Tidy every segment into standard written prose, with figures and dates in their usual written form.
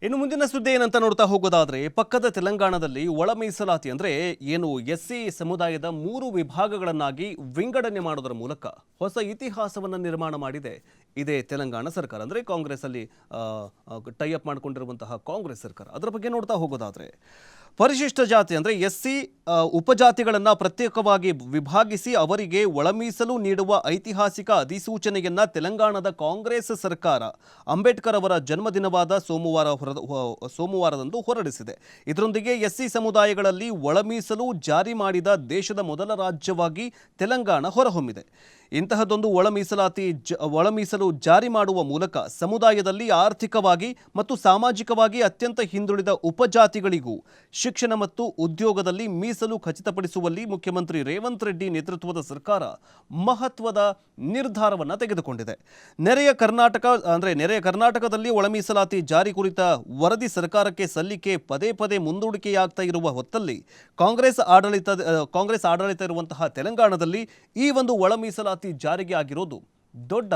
ಇನ್ನು ಮುಂದಿನ ಸುದ್ದಿ ಏನಂತ ನೋಡ್ತಾ ಹೋಗೋದಾದ್ರೆ ಪಕ್ಕದ ತೆಲಂಗಾಣದಲ್ಲಿ ಒಳ ಮೀಸಲಾತಿ ಅಂದ್ರೆ ಏನು ಎಸ್ಸಿ ಸಮುದಾಯದ 3 ವಿಭಾಗಗಳನ್ನಾಗಿ ವಿಂಗಡಣೆ ಮಾಡೋದರ ಮೂಲಕ ಹೊಸ ಇತಿಹಾಸವನ್ನು ನಿರ್ಮಾಣ ಮಾಡಿದೆ ಇದೇ ತೆಲಂಗಾಣ ಸರ್ಕಾರ. ಅಂದ್ರೆ ಕಾಂಗ್ರೆಸ್ ಅಲ್ಲಿ ಟೈ ಅಪ್ ಮಾಡಿಕೊಂಡಿರುವಂತಹ ಕಾಂಗ್ರೆಸ್ ಸರ್ಕಾರ. ಅದರ ಬಗ್ಗೆ ನೋಡ್ತಾ ಹೋಗೋದಾದ್ರೆ ಪರಿಶಿಷ್ಟ ಜಾತಿ ಅಂದರೆ ಎಸ್ಸಿ ಉಪಜಾತಿಗಳನ್ನು ಪ್ರತ್ಯೇಕವಾಗಿ ವಿಭಾಗಿಸಿ ಅವರಿಗೆ ಒಳಮೀಸಲು ನೀಡುವ ಐತಿಹಾಸಿಕ ಅಧಿಸೂಚನೆಯನ್ನು ತೆಲಂಗಾಣದ ಕಾಂಗ್ರೆಸ್ ಸರ್ಕಾರ ಅಂಬೇಡ್ಕರ್ ಅವರ ಜನ್ಮದಿನವಾದ ಸೋಮವಾರದಂದು ಹೊರಡಿಸಿದೆ. ಇದರೊಂದಿಗೆ ಎಸ್ಸಿ ಸಮುದಾಯಗಳಲ್ಲಿ ಒಳಮೀಸಲು ಜಾರಿ ಮಾಡಿದ ದೇಶದ ಮೊದಲ ರಾಜ್ಯವಾಗಿ ತೆಲಂಗಾಣ ಹೊರಹೊಮ್ಮಿದೆ. ಇಂತಹದೊಂದು ಒಳಮೀಸಲು ಜಾರಿ ಮಾಡುವ ಮೂಲಕ ಸಮುದಾಯದಲ್ಲಿ ಆರ್ಥಿಕವಾಗಿ ಮತ್ತು ಸಾಮಾಜಿಕವಾಗಿ ಅತ್ಯಂತ ಹಿಂದುಳಿದ ಉಪಜಾತಿಗಳಿಗೂ ಶಿಕ್ಷಣ ಮತ್ತು ಉದ್ಯೋಗದಲ್ಲಿ ಮೀಸಲು ಖಚಿತಪಡಿಸುವಲ್ಲಿ ಮುಖ್ಯಮಂತ್ರಿ ರೇವಂತ್ ರೆಡ್ಡಿ ನೇತೃತ್ವದ ಸರ್ಕಾರ ಮಹತ್ವದ ನಿರ್ಧಾರವನ್ನು ತೆಗೆದುಕೊಂಡಿದೆ. ನೆರೆಯ ಕರ್ನಾಟಕದಲ್ಲಿ ಒಳಮೀಸಲಾತಿ ಜಾರಿ ಕುರಿತ ವರದಿ ಸರ್ಕಾರಕ್ಕೆ ಸಲ್ಲಿಕೆ ಪದೇ ಪದೇ ಮುಂದೂಡಿಕೆಯಾಗ್ತಾ ಇರುವ ಹೊತ್ತಲ್ಲಿ ಕಾಂಗ್ರೆಸ್ ಆಡಳಿತ ಇರುವಂತಹ ತೆಲಂಗಾಣದಲ್ಲಿ ಈ ಒಂದು ಒಳಮೀಸಲಾತಿ ಜಾರಿಗೆ ಆಗಿರೋದು ದೊಡ್ಡ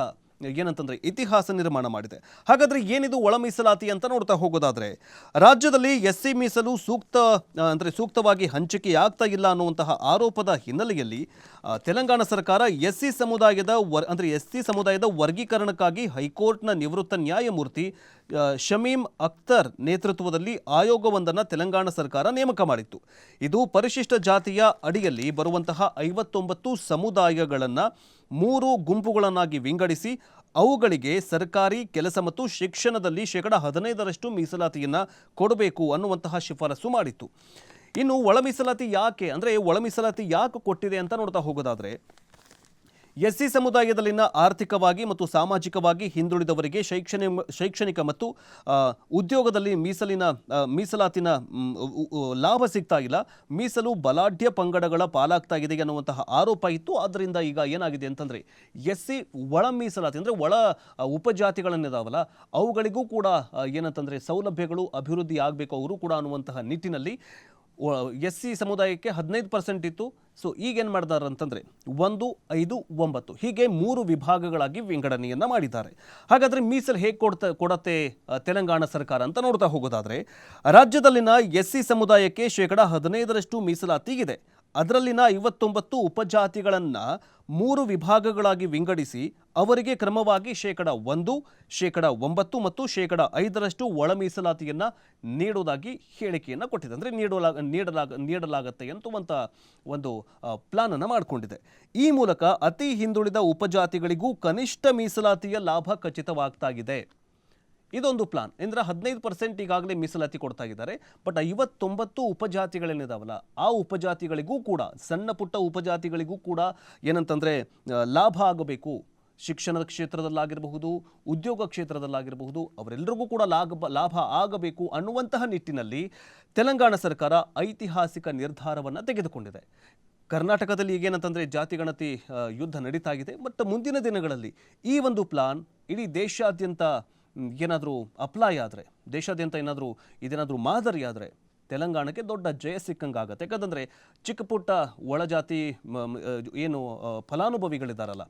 ಏನಂತಂದ್ರೆ ಇತಿಹಾಸ ನಿರ್ಮಾಣ ಮಾಡಿದೆ. ಹಾಗಾದ್ರೆ ಏನಿದು ಒಳ ಮೀಸಲಾತಿ ಅಂತ ನೋಡ್ತಾ ಹೋಗೋದಾದ್ರೆ ರಾಜ್ಯದಲ್ಲಿ ಎಸ್ಸಿ ಮೀಸಲು ಸೂಕ್ತವಾಗಿ ಹಂಚಿಕೆಯಾಗ್ತಾ ಇಲ್ಲ ಅನ್ನುವಂತಹ ಆರೋಪದ ಹಿನ್ನೆಲೆಯಲ್ಲಿ ತೆಲಂಗಾಣ ಸರ್ಕಾರ ಎಸ್ಸಿ ಸಮುದಾಯದ ವರ್ಗೀಕರಣಕ್ಕಾಗಿ ಹೈಕೋರ್ಟ್ನ ನಿವೃತ್ತ ನ್ಯಾಯಮೂರ್ತಿ ಶಮೀಮ್ ಅಖ್ತರ್ ನೇತೃತ್ವದಲ್ಲಿ ಆಯೋಗವೊಂದನ್ನು ತೆಲಂಗಾಣ ಸರ್ಕಾರ ನೇಮಕ ಮಾಡಿತ್ತು. ಇದು ಪರಿಶಿಷ್ಟ ಜಾತಿಯ ಅಡಿಯಲ್ಲಿ ಬರುವಂತಹ 59 ಸಮುದಾಯಗಳನ್ನು 3 ಗುಂಪುಗಳನ್ನಾಗಿ ವಿಂಗಡಿಸಿ ಅವುಗಳಿಗೆ ಸರ್ಕಾರಿ ಕೆಲಸ ಮತ್ತು ಶಿಕ್ಷಣದಲ್ಲಿ 15% ಮೀಸಲಾತಿಯನ್ನು ಕೊಡಬೇಕು ಅನ್ನುವಂತಹ ಶಿಫಾರಸು ಮಾಡಿತ್ತು. ಇನ್ನು ಒಳ ಮೀಸಲಾತಿ ಯಾಕೆ ಕೊಟ್ಟಿದೆ ಅಂತ ನೋಡ್ತಾ ಹೋಗೋದಾದ್ರೆ ಎಸ್ಸಿ ಸಮುದಾಯದಲ್ಲಿನ ಆರ್ಥಿಕವಾಗಿ ಮತ್ತು ಸಾಮಾಜಿಕವಾಗಿ ಹಿಂದುಳಿದವರಿಗೆ ಶೈಕ್ಷಣಿಕ ಮತ್ತು ಉದ್ಯೋಗದಲ್ಲಿ ಮೀಸಲಾತಿನ ಲಾಭ ಸಿಗ್ತಾ ಇಲ್ಲ. ಮೀಸಲು ಬಲಾಢ್ಯ ಪಂಗಡಗಳ ಪಾಲಾಗ್ತಾ ಇದೆ ಅನ್ನುವಂತಹ ಆರೋಪ ಇತ್ತು. ಆದ್ದರಿಂದ ಈಗ ಏನಾಗಿದೆ ಅಂತಂದರೆ ಎಸ್ಸಿ ಒಳ ಮೀಸಲಾತಿ ಅಂದರೆ ಒಳ ಉಪಜಾತಿಗಳನ್ನಿದಾವಲ್ಲ ಅವುಗಳಿಗೂ ಕೂಡ ಏನಂತಂದರೆ ಸೌಲಭ್ಯಗಳು ಅಭಿವೃದ್ಧಿ ಆಗಬೇಕು ಅವರು ಕೂಡ ಅನ್ನುವಂತಹ ನಿಟ್ಟಿನಲ್ಲಿ ಎಸ್ಸಿ ಸಮುದಾಯಕ್ಕೆ 15% ಇತ್ತು. ಸೊ ಈಗೇನು ಮಾಡಿದಾರೆ ಅಂತಂದರೆ 1, 5, 9 ಹೀಗೆ 3 ವಿಭಾಗಗಳಾಗಿ ವಿಂಗಡಣೆಯನ್ನು ಮಾಡಿದ್ದಾರೆ. ಹಾಗಾದರೆ ಮೀಸಲು ಹೇಗೆ ಕೊಡತ್ತೆ ತೆಲಂಗಾಣ ಸರ್ಕಾರ ಅಂತ ನೋಡ್ತಾ ಹೋಗೋದಾದರೆ ರಾಜ್ಯದಲ್ಲಿನ ಎಸ್ಸಿ ಸಮುದಾಯಕ್ಕೆ 15% ಮೀಸಲಾತಿ ಇದೆ. ಅದರಲ್ಲಿನ 59 ಉಪಜಾತಿಗಳನ್ನು 3 ವಿಭಾಗಗಳಾಗಿ ವಿಂಗಡಿಸಿ ಅವರಿಗೆ ಕ್ರಮವಾಗಿ 1%, 9% ಮತ್ತು 5% ಒಳ ಮೀಸಲಾತಿಯನ್ನು ನೀಡುವುದಾಗಿ ಹೇಳಿಕೆಯನ್ನು ಕೊಟ್ಟಿದೆ. ಅಂದರೆ ನೀಡಲಾಗತ್ತೆ ಅಂತುವಂಥ ಒಂದು ಪ್ಲಾನನ್ನು ಮಾಡಿಕೊಂಡಿದೆ. ಈ ಮೂಲಕ ಅತಿ ಹಿಂದುಳಿದ ಉಪಜಾತಿಗಳಿಗೂ ಕನಿಷ್ಠ ಮೀಸಲಾತಿಯ ಲಾಭ ಖಚಿತವಾಗ್ತಾ ಇದೆ. ಇದೊಂದು ಪ್ಲಾನ್. ಅಂದರೆ 15% ಈಗಾಗಲೇ ಮೀಸಲಾತಿ ಕೊಡ್ತಾ ಇದ್ದಾರೆ. ಬಟ್ 59 ಉಪಜಾತಿಗಳೇನಿದಾವಲ್ಲ ಆ ಉಪಜಾತಿಗಳಿಗೂ ಕೂಡ ಸಣ್ಣ ಪುಟ್ಟ ಉಪಜಾತಿಗಳಿಗೂ ಕೂಡ ಏನಂತಂದರೆ ಲಾಭ ಆಗಬೇಕು. ಶಿಕ್ಷಣದ ಕ್ಷೇತ್ರದಲ್ಲಾಗಿರಬಹುದು, ಉದ್ಯೋಗ ಕ್ಷೇತ್ರದಲ್ಲಾಗಿರಬಹುದು, ಅವರೆಲ್ಲರಿಗೂ ಕೂಡ ಲಾಭ ಆಗಬೇಕು ಅನ್ನುವಂತಹ ನಿಟ್ಟಿನಲ್ಲಿ ತೆಲಂಗಾಣ ಸರ್ಕಾರ ಐತಿಹಾಸಿಕ ನಿರ್ಧಾರವನ್ನು ತೆಗೆದುಕೊಂಡಿದೆ. ಕರ್ನಾಟಕದಲ್ಲಿ ಈಗೇನಂತಂದರೆ ಜಾತಿಗಣತಿ ಯುದ್ಧ ನಡೀತಾ ಇದೆ. ಬಟ್ ಮುಂದಿನ ದಿನಗಳಲ್ಲಿ ಈ ಒಂದು ಪ್ಲಾನ್ ಇಡೀ ದೇಶಾದ್ಯಂತ ಏನಾದರೂ ಅಪ್ಲೈ ಆದರೆ, ದೇಶಾದ್ಯಂತ ಇದೇನಾದರೂ ಮಾದರಿ ಆದರೆ ತೆಲಂಗಾಣಕ್ಕೆ ದೊಡ್ಡ ಜಯ ಸಿಕ್ಕಂಗಾಗತ್ತೆ. ಯಾಕಂದರೆ ಚಿಕ್ಕ ಪುಟ್ಟ ಒಳಜಾತಿ ಏನು ಫಲಾನುಭವಿಗಳಿದ್ದಾರಲ್ಲ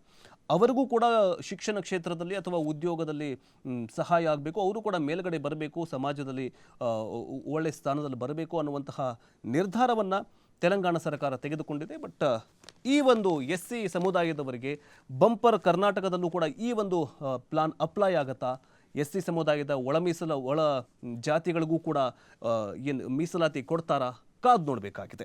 ಅವರಿಗೂ ಕೂಡ ಶಿಕ್ಷಣ ಕ್ಷೇತ್ರದಲ್ಲಿ ಅಥವಾ ಉದ್ಯೋಗದಲ್ಲಿ ಸಹಾಯ ಆಗಬೇಕು, ಅವರು ಕೂಡ ಮೇಲ್ಗಡೆ ಬರಬೇಕು, ಸಮಾಜದಲ್ಲಿ ಒಳ್ಳೆಯ ಸ್ಥಾನದಲ್ಲಿ ಬರಬೇಕು ಅನ್ನುವಂತಹ ನಿರ್ಧಾರವನ್ನು ತೆಲಂಗಾಣ ಸರ್ಕಾರ ತೆಗೆದುಕೊಂಡಿದೆ. ಬಟ್ ಈ ಒಂದು ಎಸ್ಸಿ ಸಮುದಾಯದವರಿಗೆ ಬಂಪರ್ ಕರ್ನಾಟಕದಲ್ಲೂ ಕೂಡ ಈ ಒಂದು ಪ್ಲಾನ್ ಅಪ್ಲೈ ಆಗತ್ತಾ? ಎಸ್ಸಿ ಸಮುದಾಯದ ಒಳ ಜಾತಿಗಳಿಗೂ ಕೂಡ ಏನು ಮೀಸಲಾತಿ ಕೊಡ್ತಾರಾ? ಕಾದು ನೋಡಬೇಕಾಗಿದೆ.